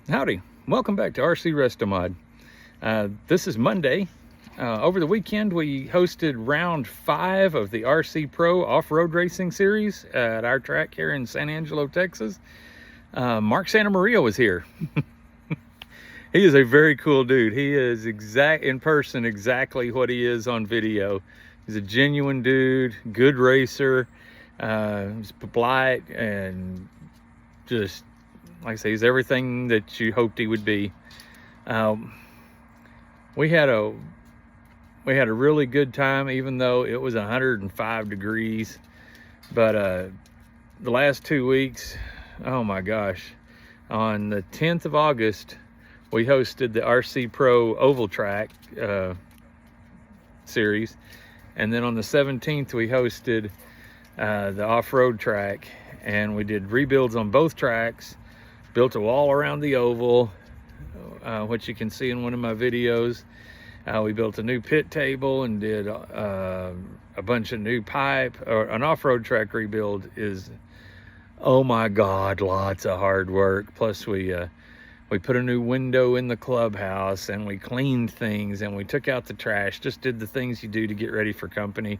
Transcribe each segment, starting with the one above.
Howdy, welcome back to RC Restomod. This is Monday. Over the weekend we hosted round 5 of the RC Pro Off-Road Racing Series at our track here in San Angelo, Texas. Mark Santamaria was here. He is a very cool dude. He is in person exactly what he is on video. He's a genuine dude, good racer, he's polite, and just like I say, he's everything that you hoped he would be. We had a really good time, even though it was 105 degrees. But the last 2 weeks, oh my gosh, on the 10th of August, we hosted the RC Pro Oval Track series. And then on the 17th, we hosted the off-road track, and we did rebuilds on both tracks. Built a wall around the oval, which you can see in one of my videos. We built a new pit table and did a bunch of new pipe. An off-road track rebuild is, oh my God, lots of hard work. Plus we put a new window in the clubhouse, and we cleaned things, and we took out the trash, just did the things you do to get ready for company.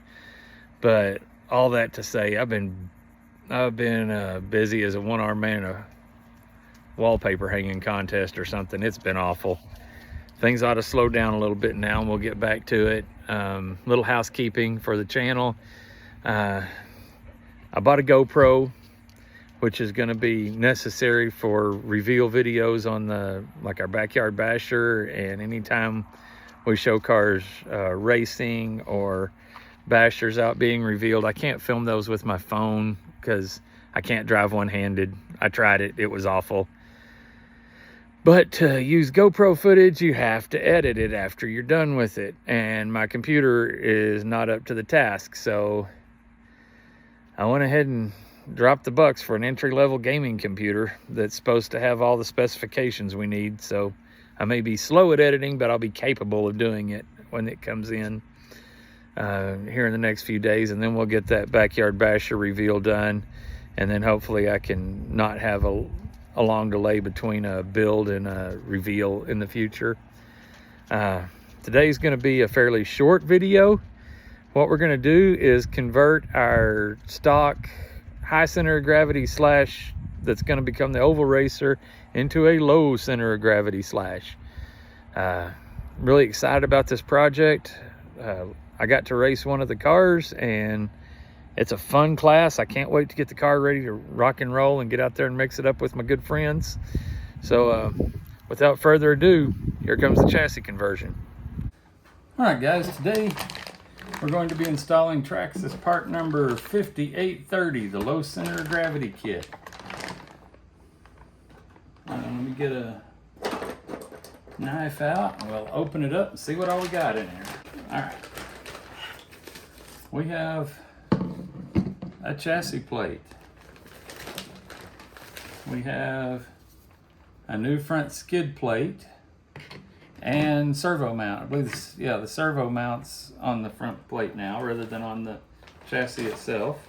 But all that to say, I've been busy as a one-armed man in a wallpaper hanging contest or something. It's been awful. Things ought to slow down a little bit now, and we'll get back to it. Little housekeeping for the channel. I bought a GoPro, which is going to be necessary for reveal videos on like our backyard basher, and anytime we show cars racing or bashers out being revealed. I can't film those with my phone because I can't drive one-handed. I tried it, it was awful. But to use GoPro footage, you have to edit it after you're done with it. And my computer is not up to the task. So I went ahead and dropped the bucks for an entry-level gaming computer that's supposed to have all the specifications we need. So I may be slow at editing, but I'll be capable of doing it when it comes in here in the next few days. And then we'll get that backyard basher reveal done. And then hopefully I can not have a long delay between a build and a reveal in the future. Today's going to be a fairly short video. What we're going to do is convert our stock high center of gravity Slash that's going to become the oval racer into a low center of gravity Slash. Really excited about this project. I got to race one of the cars, and it's a fun class. I can't wait to get the car ready to rock and roll and get out there and mix it up with my good friends. So without further ado, here comes the chassis conversion. All right, guys, today we're going to be installing Traxxas part number 5830, the low center of gravity kit. Let me get a knife out, and we'll open it up and see what all we got in here. All right. We have a chassis plate. We have a new front skid plate and servo mount. I believe this, yeah, the servo mount's on the front plate now rather than on the chassis itself.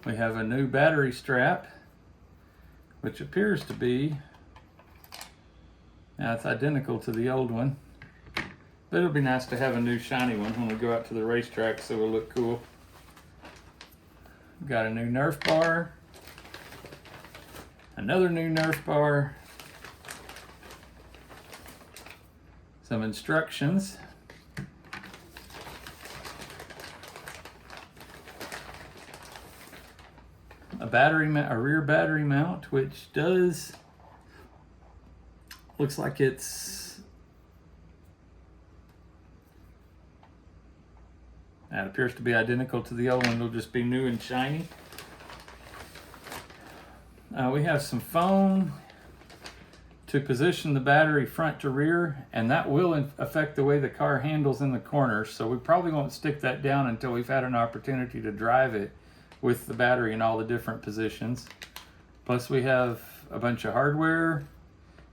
We have a new battery strap, which appears to be, now it's identical to the old one, but it'll be nice to have a new shiny one when we go out to the racetrack, so it'll look cool. We've got a new Nerf bar, another new Nerf bar, some instructions, a rear battery mount, which looks like that appears to be identical to the old one. It'll just be new and shiny. We have some foam to position the battery front to rear, and that will affect the way the car handles in the corners. So we probably won't stick that down until we've had an opportunity to drive it with the battery in all the different positions. Plus we have a bunch of hardware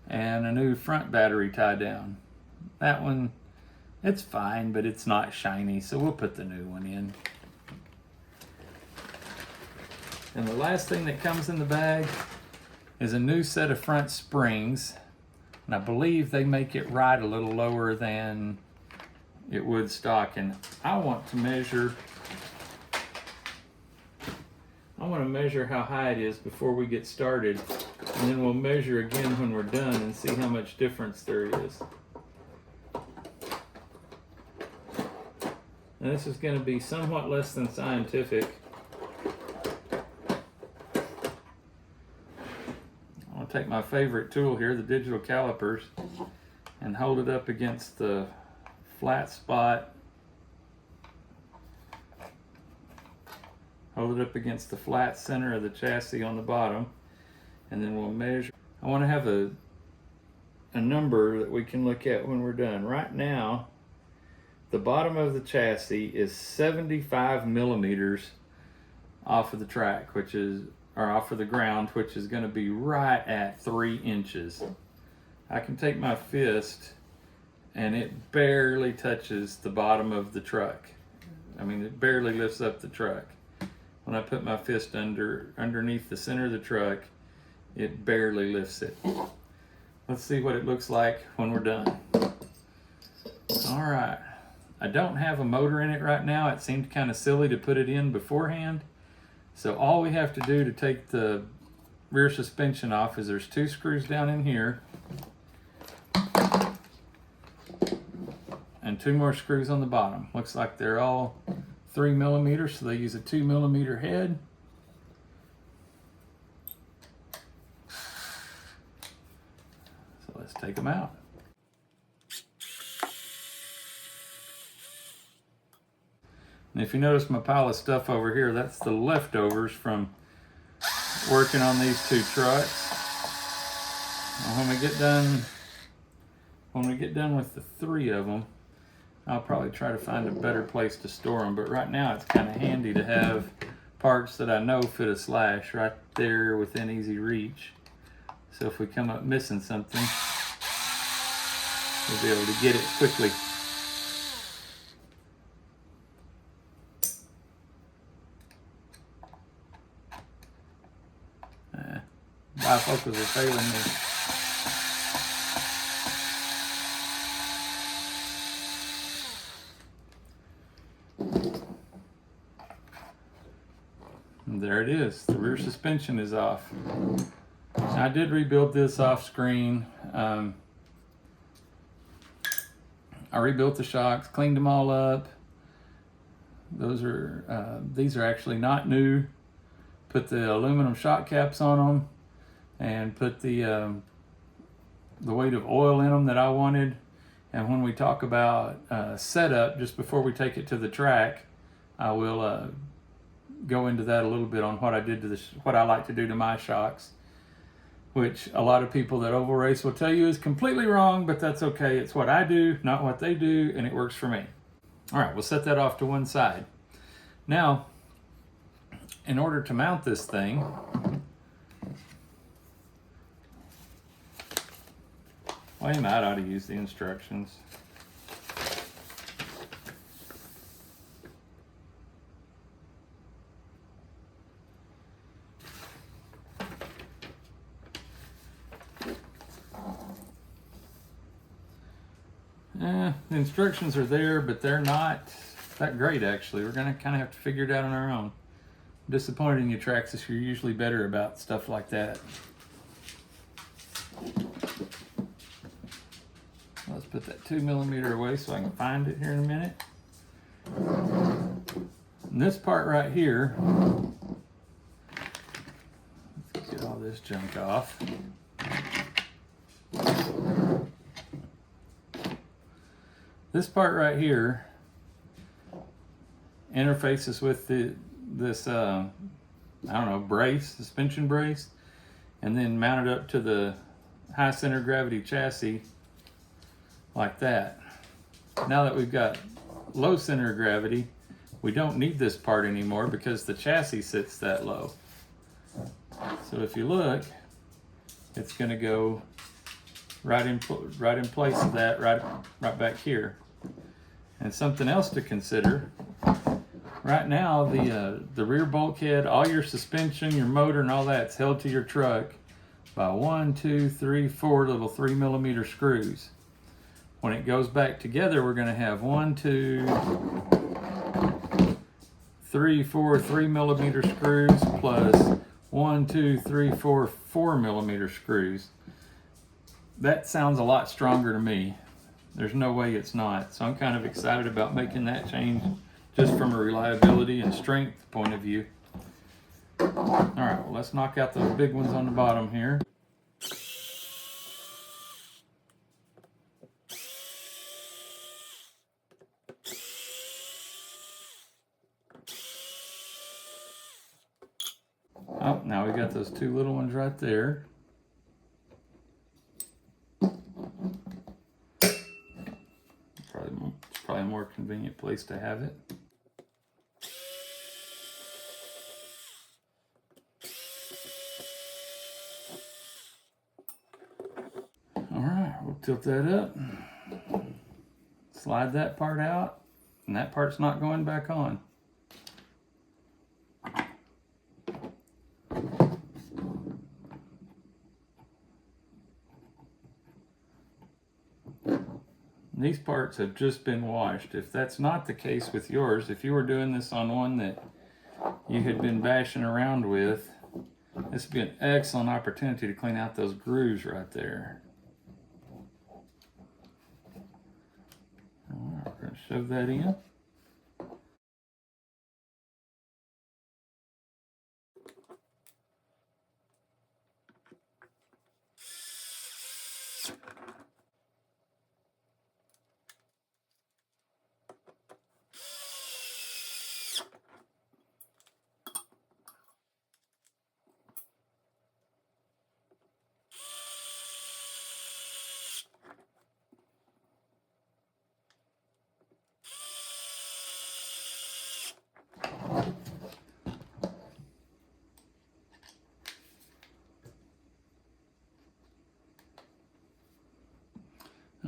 and a new front battery tie down. That one, it's fine, but it's not shiny, so we'll put the new one in. And the last thing that comes in the bag is a new set of front springs, and I believe they make it ride a little lower than it would stock. And I want to measure how high it is before we get started, and then we'll measure again when we're done and see how much difference there is. Now this is going to be somewhat less than scientific. I'll take my favorite tool here, the digital calipers, and hold it up against the flat spot. Hold it up against the flat center of the chassis on the bottom, and then we'll measure. I want to have a number that we can look at when we're done. Right now, the bottom of the chassis is 75 millimeters off of the track, or off of the ground, which is going to be right at 3 inches. I can take my fist and it barely touches the bottom of the truck. I mean, it barely lifts up the truck. When I put my fist underneath the center of the truck, it barely lifts it. Let's see what it looks like when we're done. All right. I don't have a motor in it right now. It seemed kind of silly to put it in beforehand. So all we have to do to take the rear suspension off is there's 2 screws down in here and 2 more screws on the bottom. Looks like they're all 3 millimeters, so they use a 2 millimeter head. So let's take them out. And if you notice my pile of stuff over here, that's the leftovers from working on these 2 trucks. And when we get done with the 3 of them, I'll probably try to find a better place to store them. But right now it's kind of handy to have parts that I know fit a Slash right there within easy reach. So if we come up missing something, we'll be able to get it quickly. Bifocals are failing me. There it is. The rear suspension is off. Now, I did rebuild this off screen. I rebuilt the shocks, cleaned them all up. These are actually not new. Put the aluminum shock caps on them and put the weight of oil in them that I wanted. And when we talk about setup, just before we take it to the track, I will go into that a little bit on what I did to what I like to do to my shocks, which a lot of people that oval race will tell you is completely wrong, but that's okay. It's what I do, not what they do, and it works for me. All right, we'll set that off to one side. Now, in order to mount this thing, wait a minute, I ought to use the instructions. The instructions are there, but they're not that great, actually. We're going to kind of have to figure it out on our own. Disappointed in you, Traxxas. You're usually better about stuff like that. Let's put that 2 millimeter away so I can find it here in a minute. And this part right here, let's get all this junk off. This part right here interfaces with this I don't know, brace, suspension brace, and then mounted up to the high center of gravity chassis like that. Now that we've got low center of gravity, we don't need this part anymore because the chassis sits that low. So if you look, it's going to go right in place of that, right back here. And something else to consider. Right now, the rear bulkhead, all your suspension, your motor, and all that's held to your truck by 1, 2, 3, 4 little 3mm screws. When it goes back together, we're going to have 1, 2, 3, 4 3mm screws plus 1, 2, 3, 4 4mm screws. That sounds a lot stronger to me. There's no way it's not. So I'm kind of excited about making that change just from a reliability and strength point of view. All right, well, let's knock out those big ones on the bottom here. Oh, now we got those 2 little ones right there. It's probably a more convenient place to have it. All right, we'll tilt that up, slide that part out, and that part's not going back on. These parts have just been washed. If that's not the case with yours, if you were doing this on one that you had been bashing around with, this would be an excellent opportunity to clean out those grooves right there. All right, we're going to shove that in.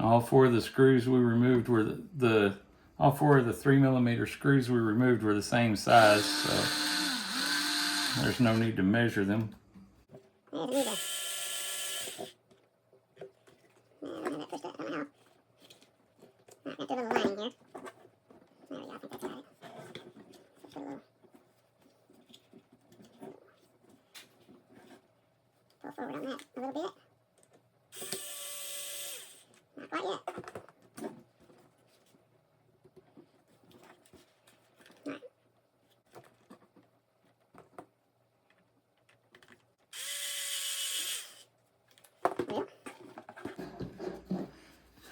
All 4 of the screws we removed were all 4 of the 3mm screws we removed were the same size, so there's no need to measure them. Forward on that a little bit. Not quite yet. Right. Well.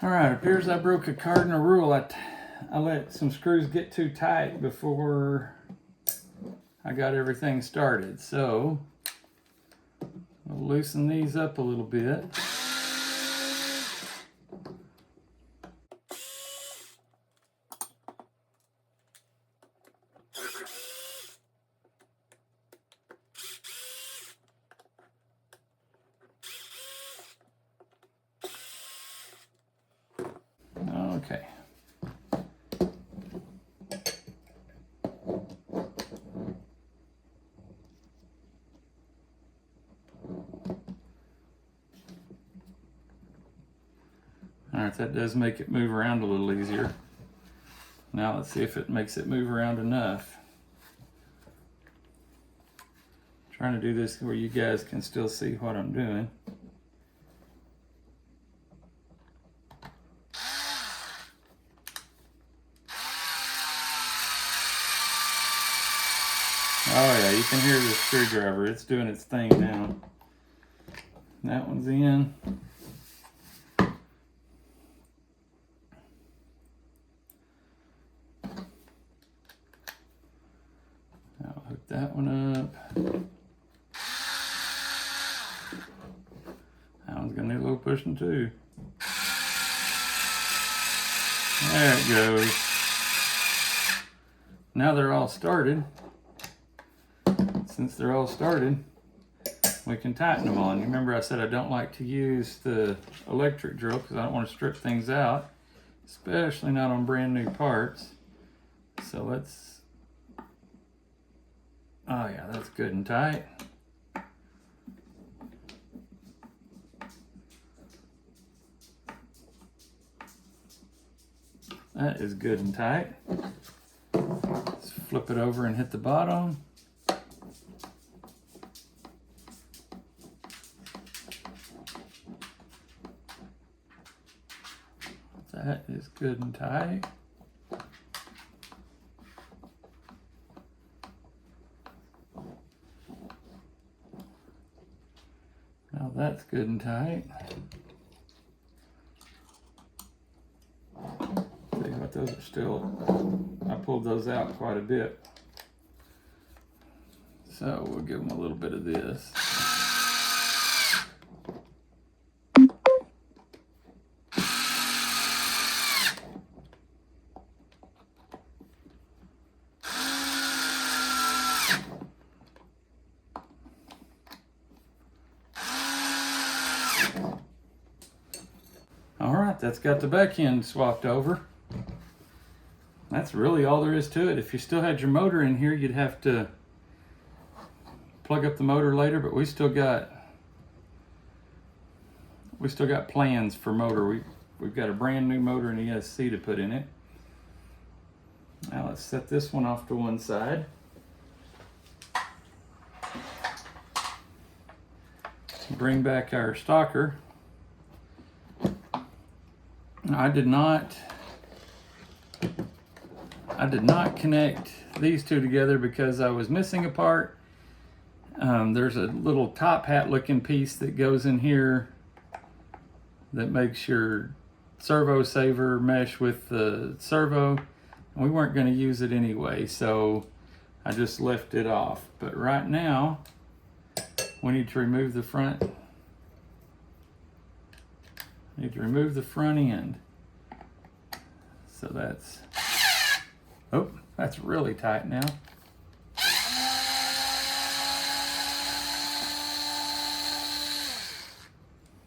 All right, appears I broke a cardinal rule. I let some screws get too tight before I got everything started. So I'll loosen these up a little bit. Okay. All right, that does make it move around a little easier. Now let's see if it makes it move around enough. I'm trying to do this where you guys can still see what I'm doing. Oh yeah, you can hear the screwdriver. It's doing its thing now. That one's in. I'll hook that one up. That one's gonna need a little pushing too. There it goes. Now they're all started. Since they're all started, we can tighten them on. You remember I said I don't like to use the electric drill because I don't want to strip things out, especially not on brand new parts. So let's, oh yeah, that's good and tight. That is good and tight. Let's flip it over and hit the bottom. That is good and tight. Now that's good and tight. See what, those are still, I pulled those out quite a bit. So we'll give them a little bit of this. All right, that's got the back end swapped over. That's really all there is to it. If you still had your motor in here, you'd have to plug up the motor later, but we still got plans for motor. We've got a brand new motor and ESC to put in it. Now let's set this one off to one side. Bring back our stalker. I did not connect these two together because I was missing a part. There's a little top hat looking piece that goes in here that makes your servo saver mesh with the servo. We weren't going to use it anyway, so I just left it off. But right now, we need to remove the front. Need to remove the front end. So that's, oh, that's really tight now.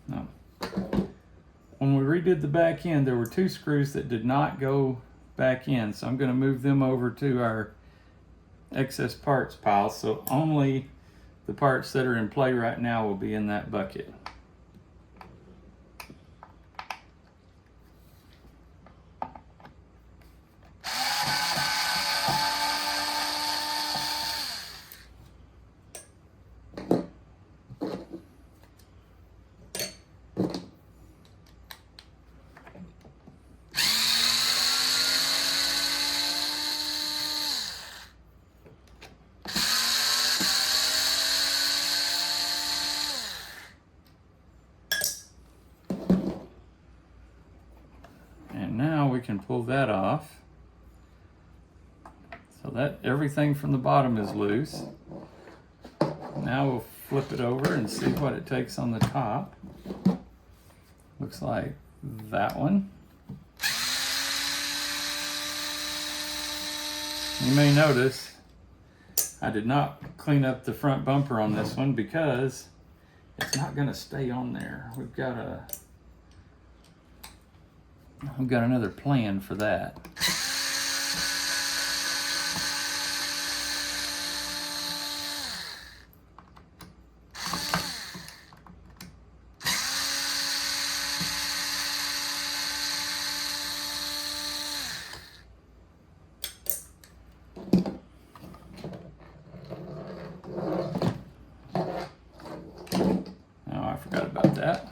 No. When we redid the back end, there were two screws that did not go back in. So I'm going to move them over to our excess parts pile. So only the parts that are in play right now will be in that bucket. Now we can pull that off. So that everything from the bottom is loose. Now we'll flip it over and see what it takes on the top. Looks like that one. You may notice I did not clean up the front bumper on this one because it's not going to stay on there. We've got another plan for that. Oh, I forgot about that.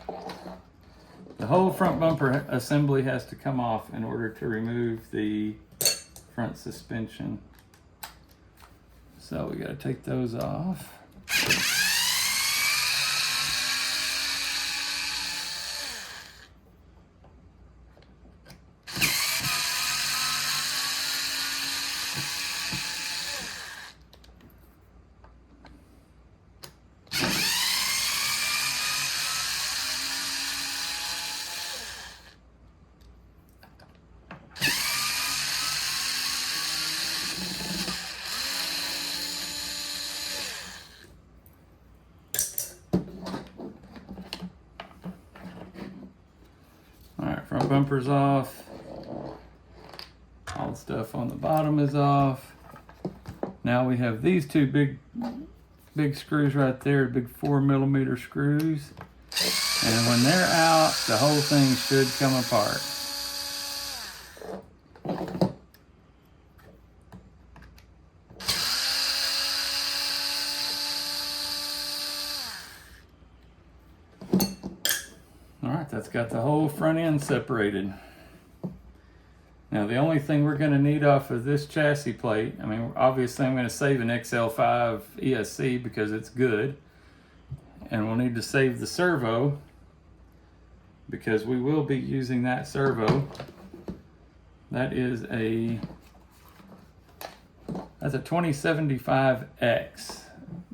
The whole front bumper assembly has to come off in order to remove the front suspension. So we got to take those off. Front bumper's off. All the stuff on the bottom is off. Now we have these two big screws right there, big 4mm screws. And when they're out, the whole thing should come apart. that's got the whole front end separated. Now the only thing we're going to need off of this chassis plate, I mean obviously I'm going to save an XL5 ESC because it's good, and we'll need to save the servo because we will be using that servo. That's a 2075X.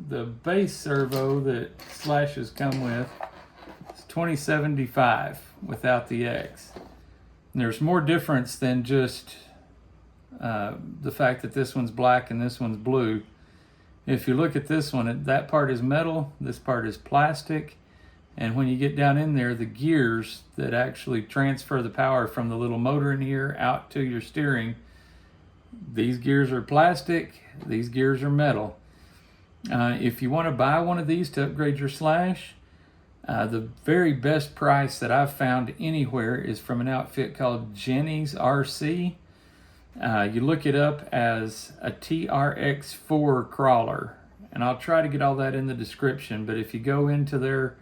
The base servo that Slashes come with is 2075 without the X. And there's more difference than just the fact that this one's black and this one's blue. If you look at this one, that part is metal, this part is plastic, and when you get down in there, the gears that actually transfer the power from the little motor in here out to your steering, these gears are plastic, these gears are metal. If you want to buy one of these to upgrade your Slash, the very best price that I've found anywhere is from an outfit called Jenny's RC. You look it up as a TRX4 crawler, and I'll try to get all that in the description, but if you go into their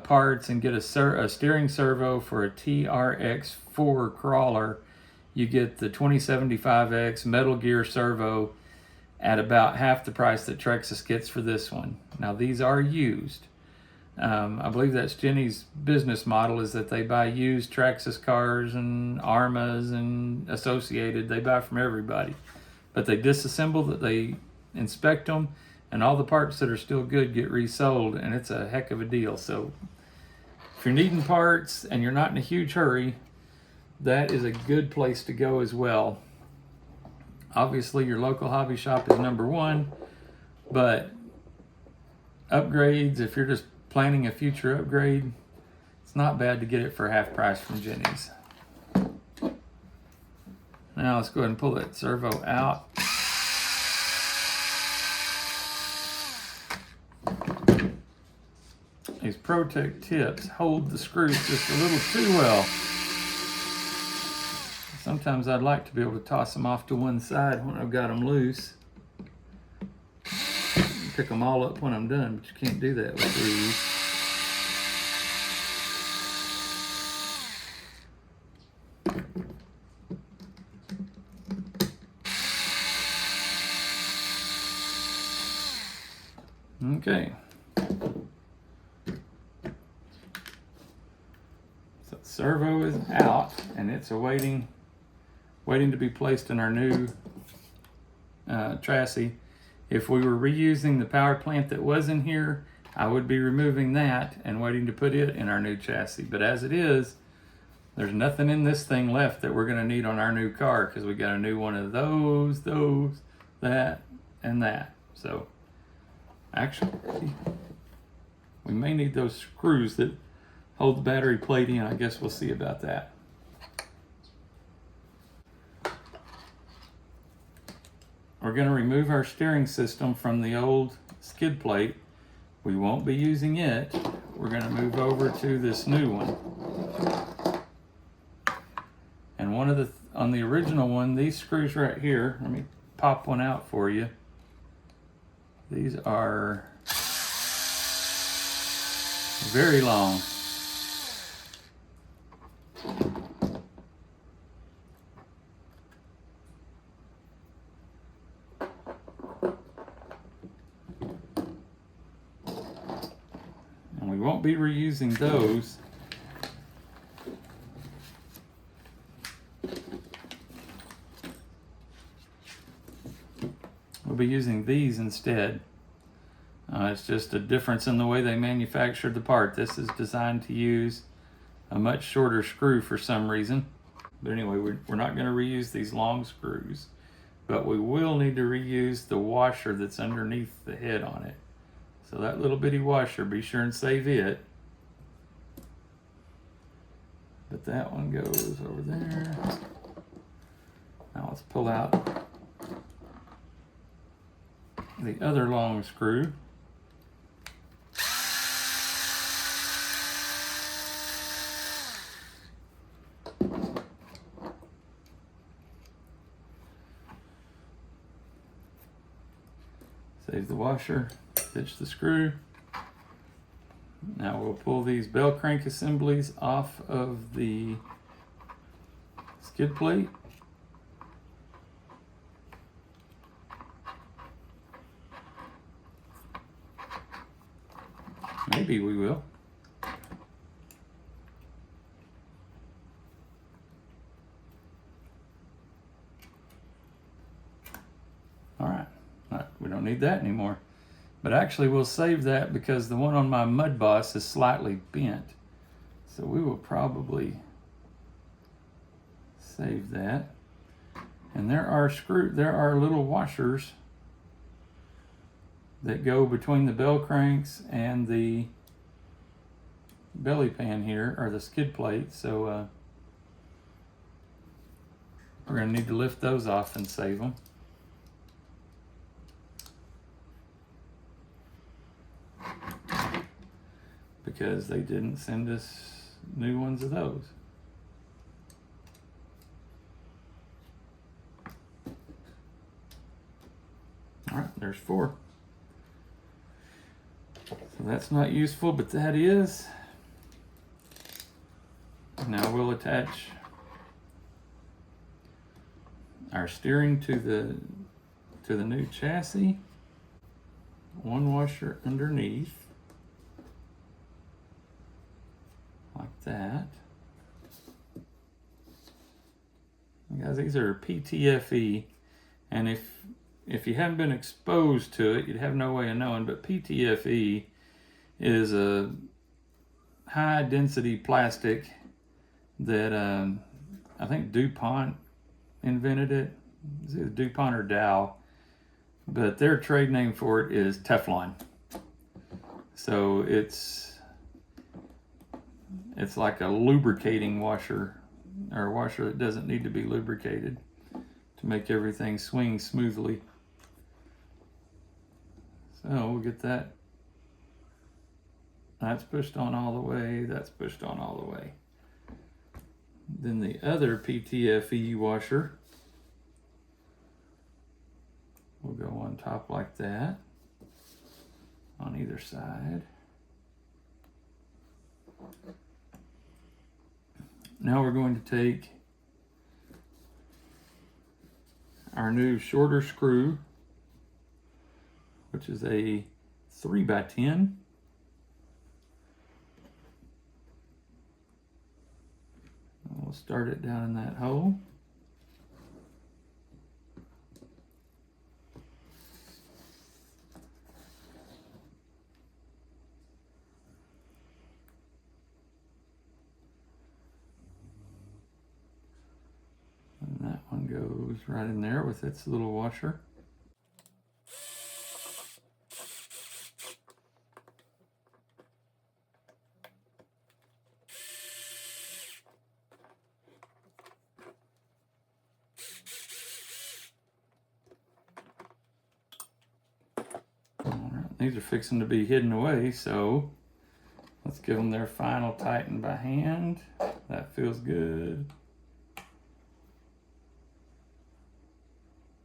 parts and get a steering servo for a TRX4 crawler, you get the 2075X metal gear servo at about half the price that Traxxas gets for this one. Now these are used. I believe that's Jenny's business model, is that they buy used Traxxas cars and Armas and Associated. They buy from everybody, but they disassemble that, they inspect them, and all the parts that are still good get resold, and it's a heck of a deal. So if you're needing parts and you're not in a huge hurry, that is a good place to go as well. Obviously your local hobby shop is number one, but upgrades, if you're just planning a future upgrade, it's not bad to get it for half price from Jenny's. Now let's go ahead and pull that servo out. These Protect tips hold the screws just a little too well. Sometimes I'd like to be able to toss them off to one side when I've got them loose. Pick them all up when I'm done, but you can't do that with these. Okay. So the servo is out and it's waiting to be placed in our new chassis. If we were reusing the power plant that was in here, I would be removing that and waiting to put it in our new chassis. But as it is, there's nothing in this thing left that we're going to need on our new car, because we got a new one of those, that, and that. So actually, we may need those screws that hold the battery plate in. I guess we'll see about that. We're going to remove our steering system from the old skid plate. We won't be using it. We're going to move over to this new one. And on the original one, these screws right here, let me pop one out for you. These are very long. We won't be reusing those. We'll be using these instead. It's just a difference in the way they manufactured the part. This is designed to use a much shorter screw for some reason. But anyway, we're not going to reuse these long screws, but we will need to reuse the washer that's underneath the head on it. So that little bitty washer, be sure and save it. But that one goes over there. Now let's pull out the other long screw. Save the washer, stitch the screw. Now we'll pull these bell crank assemblies off of the skid plate. Maybe we will. All right, we don't need that anymore. But actually we'll save that because the one on my mud boss is slightly bent. So we will probably save that. And there are little washers that go between the bell cranks and the belly pan here, or the skid plate. So we're gonna need to lift those off and save them. Because they didn't send us new ones of those. All right, there's 4. So that's not useful, but that is. Now we'll attach our steering to the new chassis. 1 washer underneath. Like that. Guys, these are PTFE, and if you haven't been exposed to it, you'd have no way of knowing, but PTFE is a high density plastic that I think DuPont invented it. It's either DuPont or Dow, but their trade name for it is Teflon. So it's like a lubricating washer, or a washer that doesn't need to be lubricated to make everything swing smoothly. So we'll get that. That's pushed on all the way. That's pushed on all the way. Then the other PTFE washer will go on top like that on either side. Now we're going to take our new shorter screw, which is a 3x10. We'll start it down in that hole. And that one goes right in there with its little washer. These are fixing to be hidden away, so let's give them their final tighten by hand. That feels good.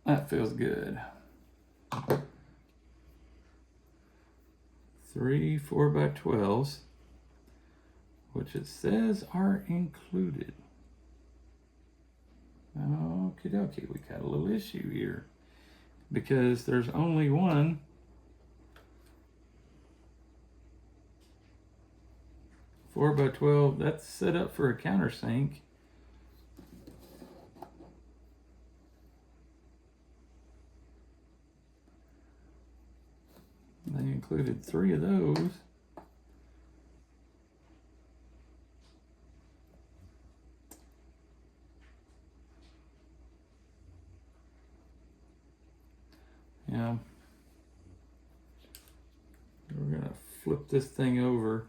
That feels good. 3 4x12s, which it says are included. Okie dokie, we got a little issue here because there's only one 4x12 that's set up for a countersink. They included 3 of those. Yeah. We're gonna flip this thing over.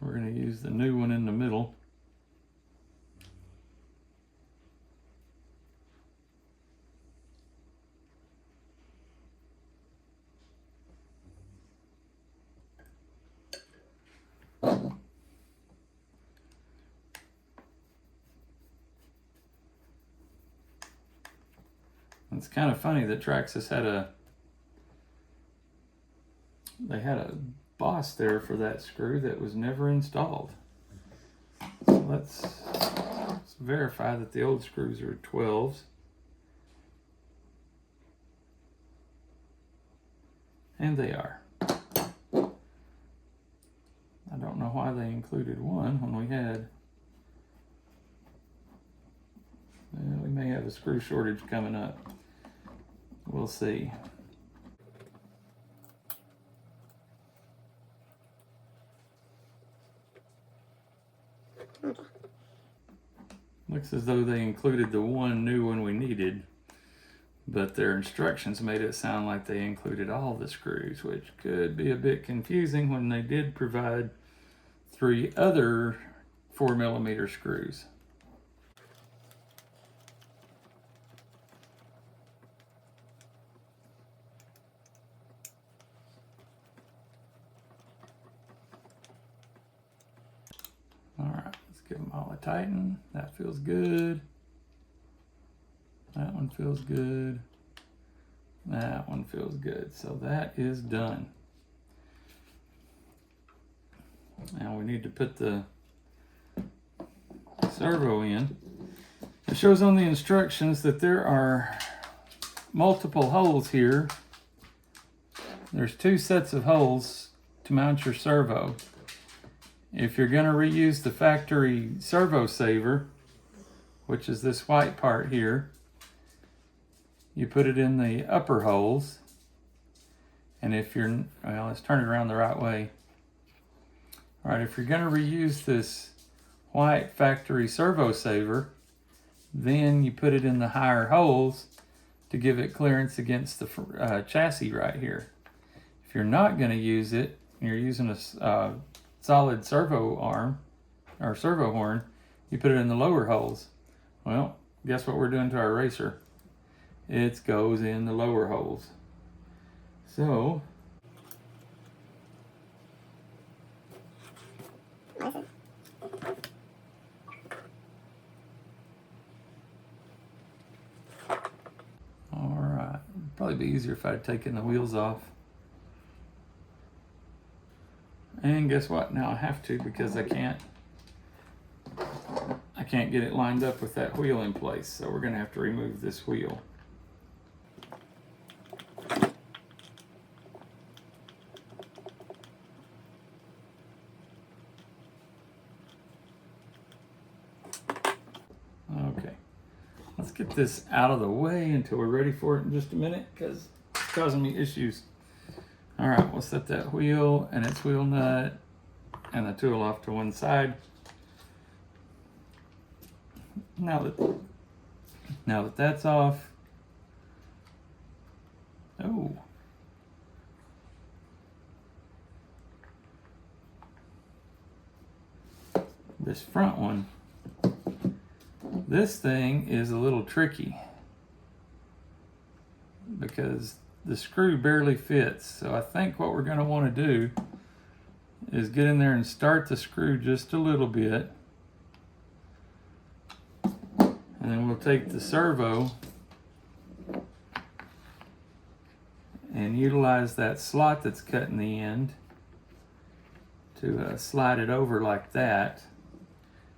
We're going to use the new one in the middle. It's kind of funny that Traxxas had a they had a boss there for that screw that was never installed. So let's verify that the old screws are 12s. And they are. I don't know why they included one when we had. We may have a screw shortage coming up. We'll see. Okay. Looks as though they included the one new one we needed, but their instructions made it sound like they included all the screws, which could be a bit confusing when they did provide 3 other 4mm screws. All right, let's give them all a tighten. That feels good. That one feels good. That one feels good. So that is done. Now we need to put the servo in. It shows on the instructions that there are multiple holes here. There's 2 sets of holes to mount your servo. If you're going to reuse the factory servo saver, which is this white part here, you put it in the upper holes. And if you're, well, let's turn it around the right way. All right, if you're going to reuse this white factory servo saver, then you put it in the higher holes to give it clearance against the chassis right here. If you're not going to use it, you're using a solid servo arm or servo horn, you put it in the lower holes. Well, guess what we're doing to our racer? It goes in the lower holes. So all right, probably be easier if I'd taken the wheels off. And guess what? Now I have to, because I can't get it lined up with that wheel in place. So we're going to have to remove this wheel. Okay, let's get this out of the way until we're ready for it in just a minute, because it's causing me issues. All right, we'll set that wheel and its wheel nut and the tool off to one side. Now that that's off, oh, this front one, this thing is a little tricky because the screw barely fits. So I think what we're going to want to do is get in there and start the screw just a little bit. And then we'll take the servo and utilize that slot that's cut in the end to slide it over like that,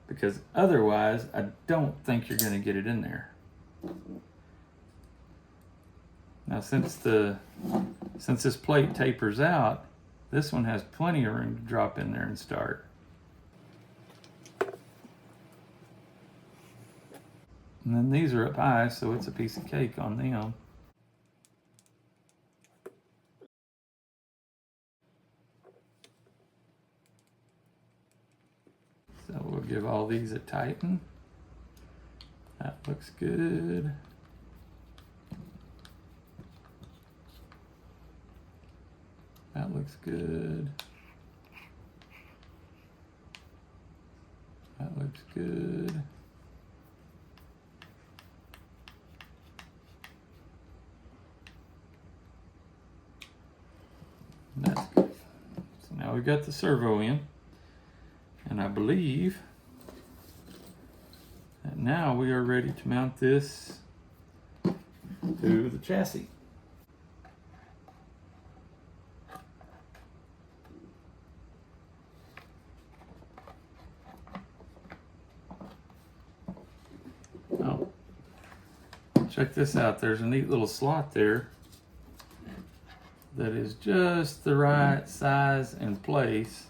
because otherwise I don't think you're going to get it in there. Now since this plate tapers out, this one has plenty of room to drop in there and start. And then these are up high, so it's a piece of cake on them. So we'll give all these a tighten. That looks good. That looks good. That looks good. That's good. So now we've got the servo in, and I believe that now we are ready to mount this to the chassis. check this out. There's a neat little slot there that is just the right size and place.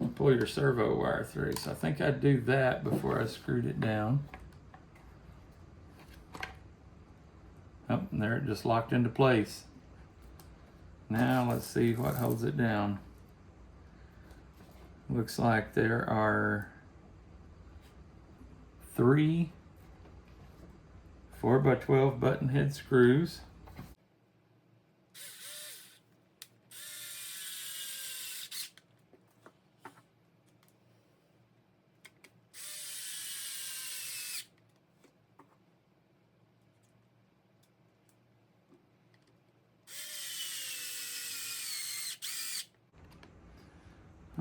You pull your servo wire through. So I think I'd do that before I screwed it down. Oh, and there it just locked into place. Now let's see what holds it down. Looks like there are 3 4x12 button head screws.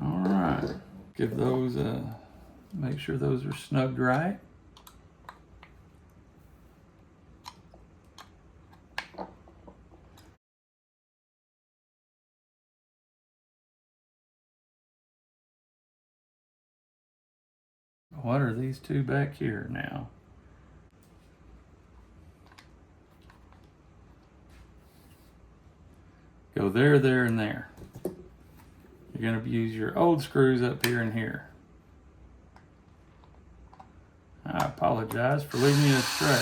All right, give those make sure those are snugged right. What are these two back here now? Go there, there, and there. You're going to use your old screws up here and here. I apologize for leading you astray.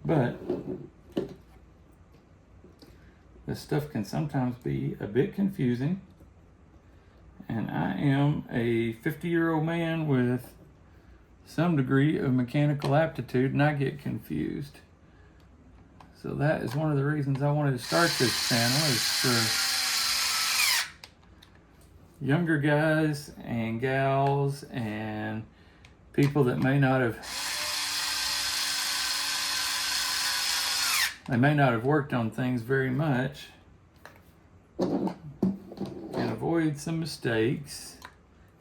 But this stuff can sometimes be a bit confusing. And I am a 50-year-old man with some degree of mechanical aptitude, and I get confused. So that is one of the reasons I wanted to start this channel, is for younger guys and gals and people that may not have worked on things very much, and avoid some mistakes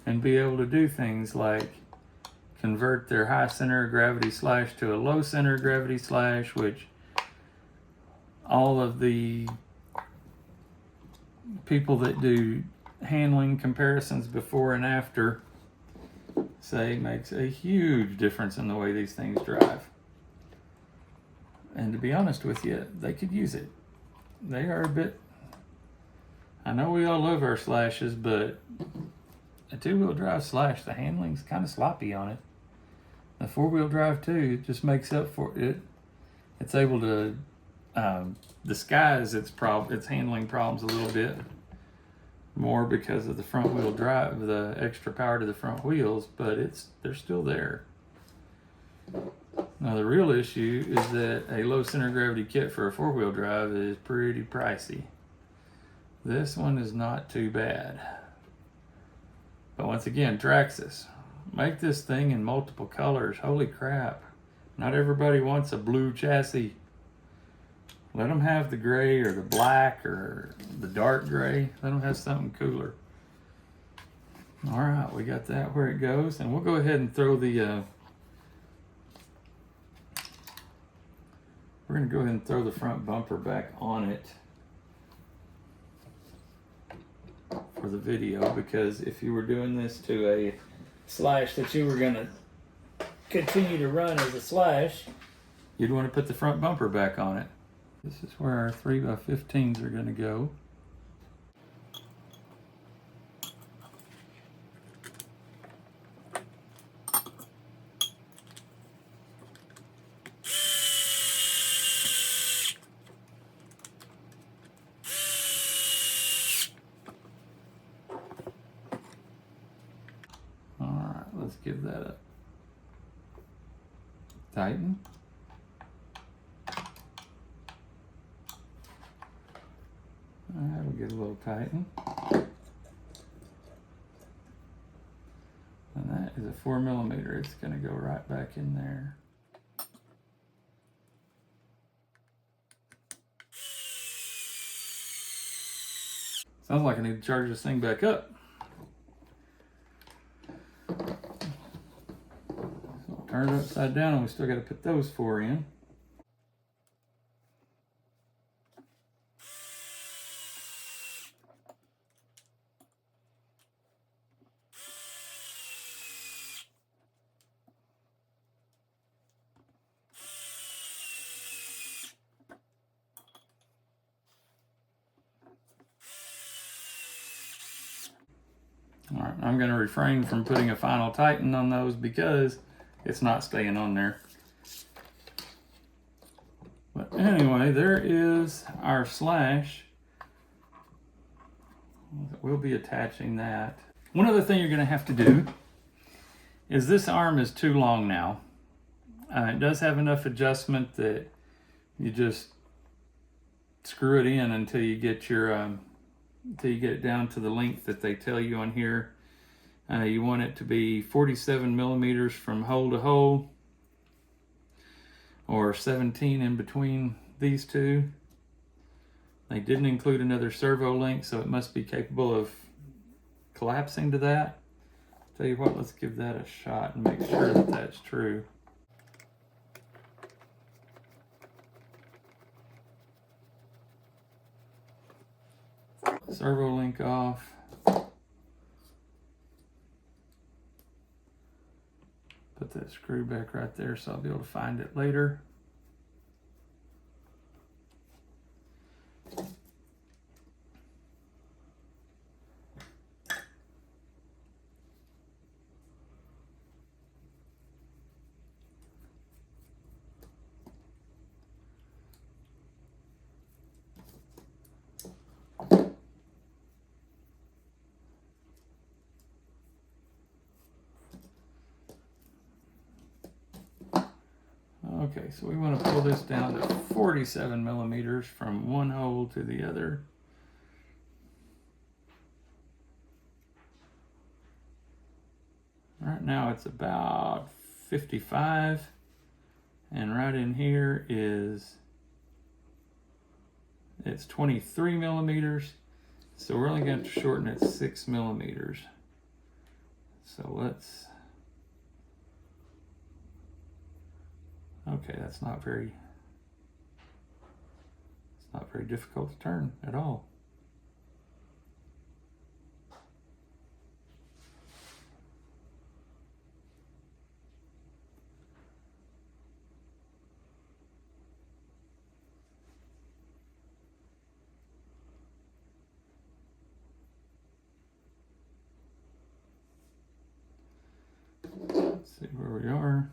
and be able to do things like convert their high center of gravity slash to a low center of gravity slash, which all of the people that do handling comparisons before and after say makes a huge difference in the way these things drive. And to be honest with you, they could use it. They are a bit, I know we all love our slashes, but a 2-wheel drive slash, the handling's kind of sloppy on it. The 4-wheel drive too, it just makes up for it. It's able to disguise its handling problems a little bit more because of the front wheel drive, the extra power to the front wheels, but they're still there. Now the real issue is that a low center of gravity kit for a 4-wheel drive is pretty pricey. This one is not too bad. But once again, Traxxas, make this thing in multiple colors. Holy crap. Not everybody wants a blue chassis. Let them have the gray or the black or the dark gray. Let them have something cooler. All right, we got that where it goes. And we'll go ahead and throw the... we're going to go ahead and throw the front bumper back on it for the video, because if you were doing this to a slash that you were going to continue to run as a slash, you'd want to put the front bumper back on it. This is where our 3x15s are going to go. Let's give that a tighten. That'll get a little tighten. And that is a 4mm. It's going to go right back in there. Sounds like I need to charge this thing back up. Turn it upside down, and we still got to put those 4 in. right, I'm going to refrain from putting a final tighten on those because it's not staying on there. But anyway, there is our slash. We'll be attaching that. One other thing you're going to have to do is this arm is too long now. It does have enough adjustment that you just screw it in until you get your until you get it down to the length that they tell you on here. You want it to be 47 millimeters from hole to hole, or 17 in between these two. They didn't include another servo link, so it must be capable of collapsing to that. Tell you what, let's give that a shot and make sure that that's true. Servo link off. Put that screw back right there so I'll be able to find it later. Okay, so we want to pull this down to 47 millimeters from one hole to the other. Right now it's about 55, and right in here it's 23 millimeters, so we're only going to shorten it 6 millimeters. So let's, okay, it's not very difficult to turn at all. Let's see where we are.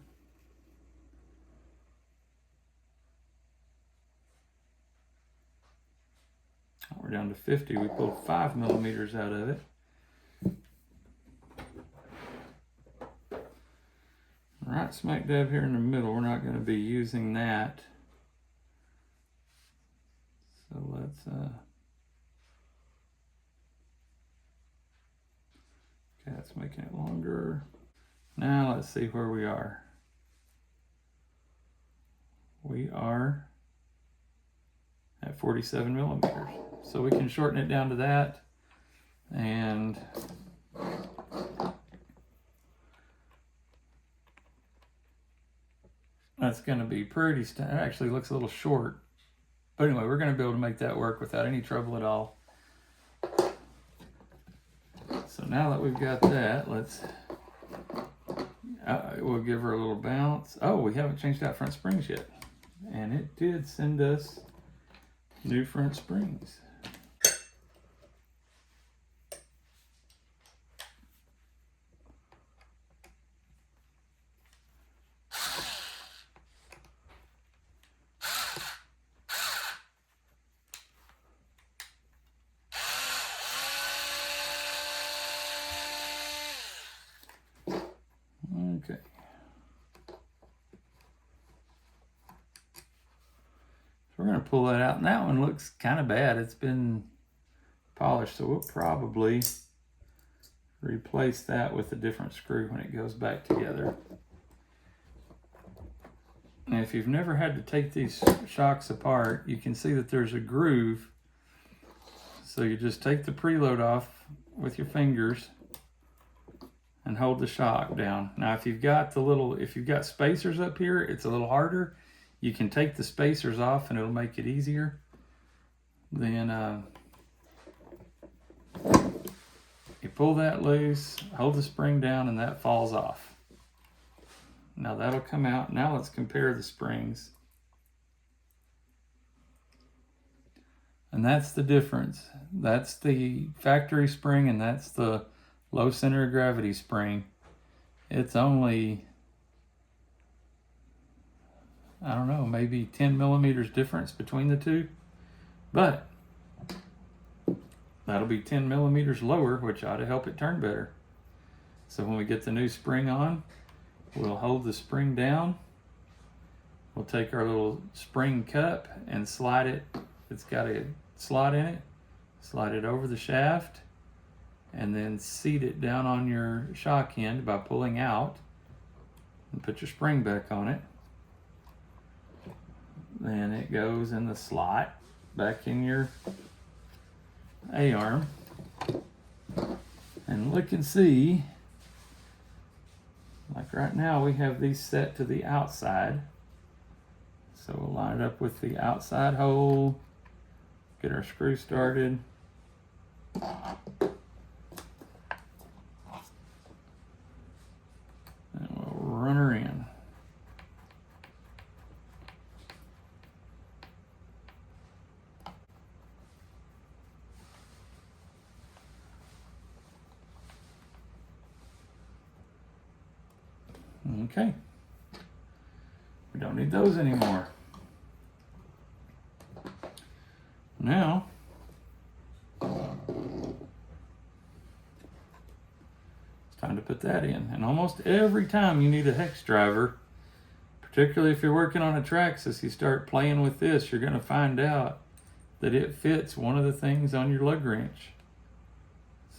We're down to 50. We pulled 5 millimeters out of it. Right smack dab here in the middle, we're not going to be using that. So let's okay, that's making it longer. Now let's see where we are. We are at 47 millimeters. So we can shorten it down to that, and that's going to be pretty it actually looks a little short. But anyway, we're going to be able to make that work without any trouble at all. So now that we've got that, let's we'll give her a little bounce. Oh, we haven't changed out front springs yet. And it did send us new front springs. Okay. So we're going to pull that out. And that one looks kind of bad. It's been polished, so we'll probably replace that with a different screw when it goes back together. And if you've never had to take these shocks apart, you can see that there's a groove. So you just take the preload off with your fingers and hold the shock down. Now if you've got spacers up here, it's a little harder. You can take the spacers off and it'll make it easier. Then you pull that loose, hold the spring down, and that falls off. Now that'll come out. Now let's compare the springs. And that's the difference. That's the factory spring, and that's the low center of gravity spring. It's only, I don't know, maybe 10 millimeters difference between the two, but that'll be 10 millimeters lower, which ought to help it turn better. So when we get the new spring on, we'll hold the spring down. We'll take our little spring cup and slide it. It's got a slot in it. Slide it over the shaft and then seat it down on your shock end by pulling out and put your spring back on it. Then it goes in the slot back in your A-arm. And look and see, like right now we have these set to the outside. So we'll line it up with the outside hole, get our screw started. And we'll run her in. Okay. We don't need those anymore. Now, it's time to put that in. And almost every time you need a hex driver, particularly if you're working on a Traxxas, you start playing with this, you're going to find out that it fits one of the things on your lug wrench.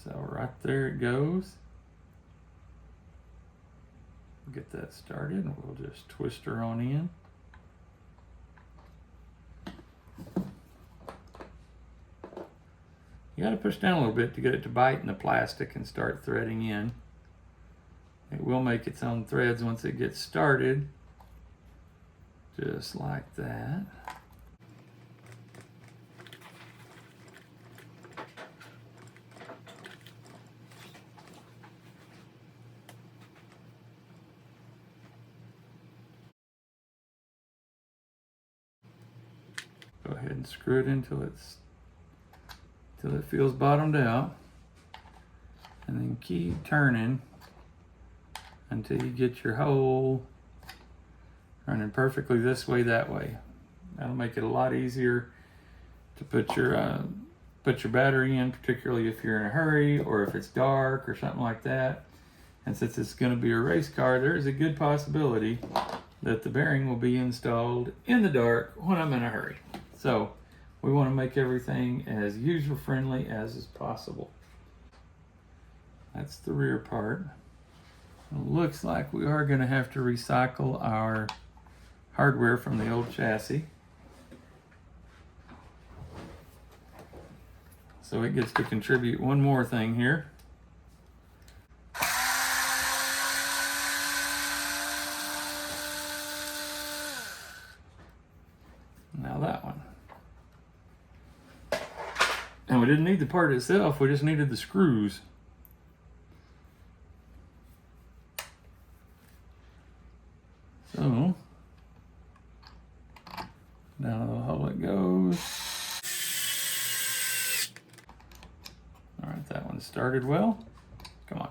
So right there it goes. Get that started and we'll just twist her on in. You got to push down a little bit to get it to bite in the plastic and start threading in. It will make its own threads once it gets started, just like that. Go ahead and screw it in till it feels bottomed out, and then keep turning until you get your hole running perfectly this way, that way. That'll make it a lot easier to put your battery in, particularly if you're in a hurry or if it's dark or something like that. And since it's going to be a race car, there is a good possibility that the bearing will be installed in the dark when I'm in a hurry. So we want to make everything as user-friendly as is possible. That's the rear part. It looks like we are going to have to recycle our hardware from the old chassis. So it gets to contribute one more thing here. Now that one. And we didn't need the part itself, we just needed the screws. So, down the hole it goes. All right, that one started well. Come on.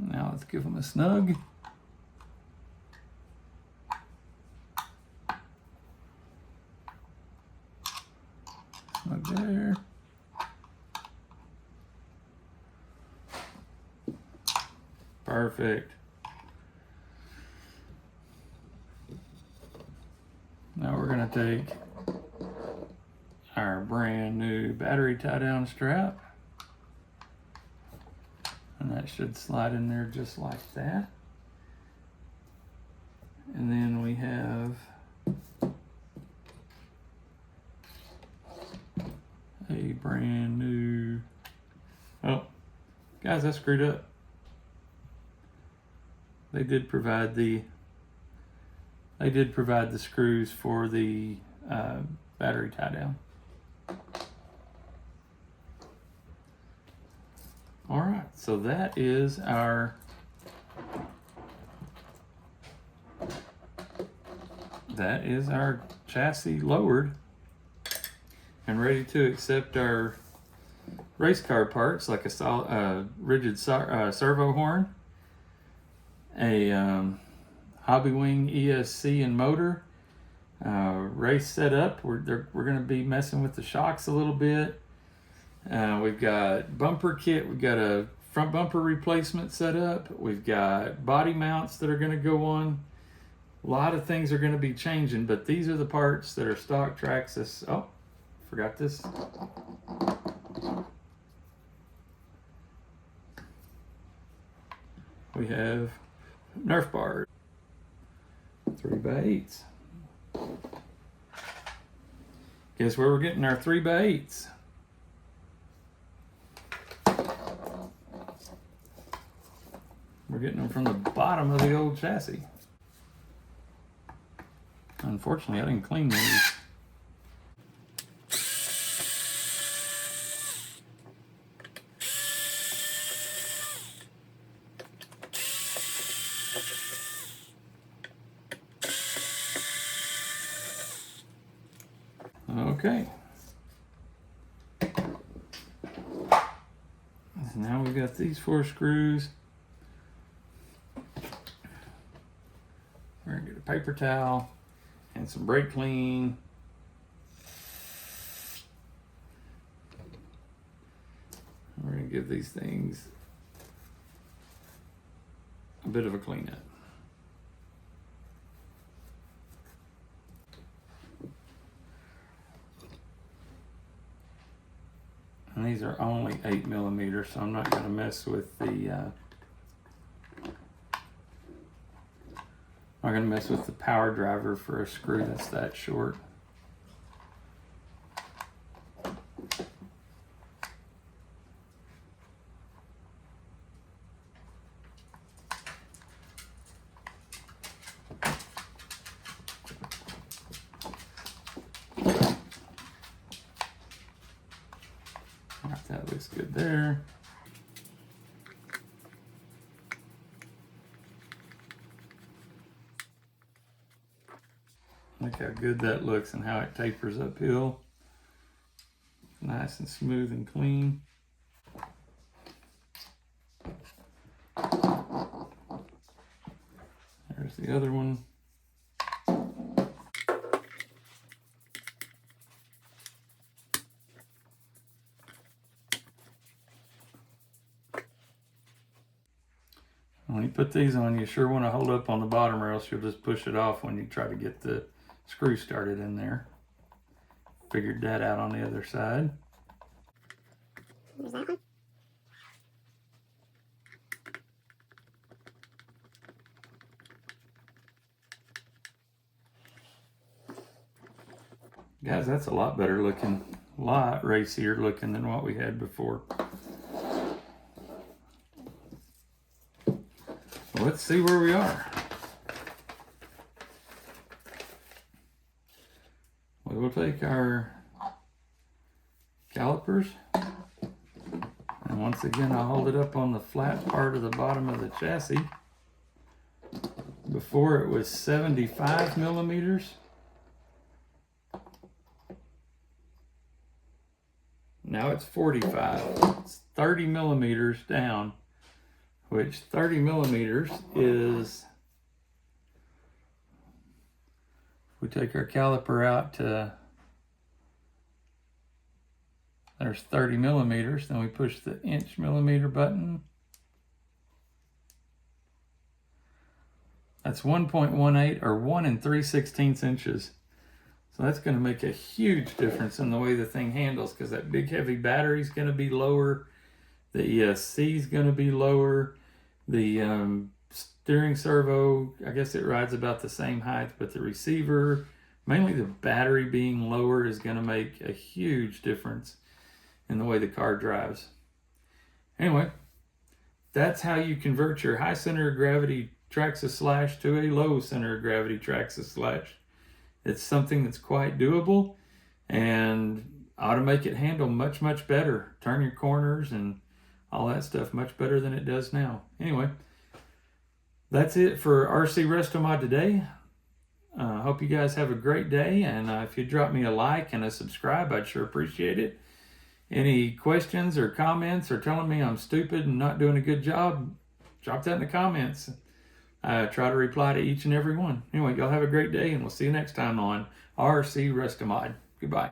Now let's give them a snug. Snug there. Perfect. Now we're going to take our brand new battery tie down strap, and that should slide in there just like that. And then we have a brand new, oh guys, I screwed up. They did provide the screws for the battery tie down. All right, so that is our chassis lowered and ready to accept our race car parts, like a rigid servo horn, a hobby wing ESC and motor, race setup. We're going to be messing with the shocks a little bit. We've got bumper kit. We've got a front bumper replacement set up. We've got body mounts that are going to go on. A lot of things are going to be changing, but these are the parts that are stock Traxxas. Oh, forgot this. We have Nerf bars, 3x8s. Guess where we're getting our 3x8s? We're getting them from the bottom of the old chassis. Unfortunately, I didn't clean these. Okay. Now we've got these 4 screws. We're gonna get a paper towel and some brake clean. We're gonna give these things a bit of a cleanup. And these are only 8mm, so I'm not going to mess with the I'm going to mess with the power driver for a screw that's that short. That looks good there. Look how good that looks and how it tapers uphill. Nice and smooth and clean. There's the other one. When you put these on, you sure want to hold up on the bottom, or else you'll just push it off when you try to get the screw started in there. Figured that out on the other side. There's that one. Guys, that's a lot better looking, a lot racier looking than what we had before. Let's see where we are. We will take our calipers, and once again I'll hold it up on the flat part of the bottom of the chassis. Before it was 75mm. Now it's 45. It's 30mm down, which 30mm is, if we take our caliper out to, there's 30mm, then we push the inch millimeter button. That's 1.18 or 1 3/16 inches. So that's going to make a huge difference in the way the thing handles, because that big heavy battery is going to be lower. The ESC is going to be lower. The steering servo, I guess it rides about the same height, but the receiver, mainly the battery being lower, is going to make a huge difference in the way the car drives. Anyway, that's how you convert your high center of gravity Traxxas Slash to a low center of gravity Traxxas Slash. It's something that's quite doable and ought to make it handle much, much better. Turn your corners and all that stuff much better than it does now. Anyway, that's it for RC Resto Mod today. Hope you guys have a great day, and if you drop me a like and a subscribe, I'd sure appreciate it. Any questions or comments or telling me I'm stupid and not doing a good job, drop that in the comments. I try to reply to each and every one. Anyway, y'all have a great day, and we'll see you next time on RC Rustamod. Goodbye.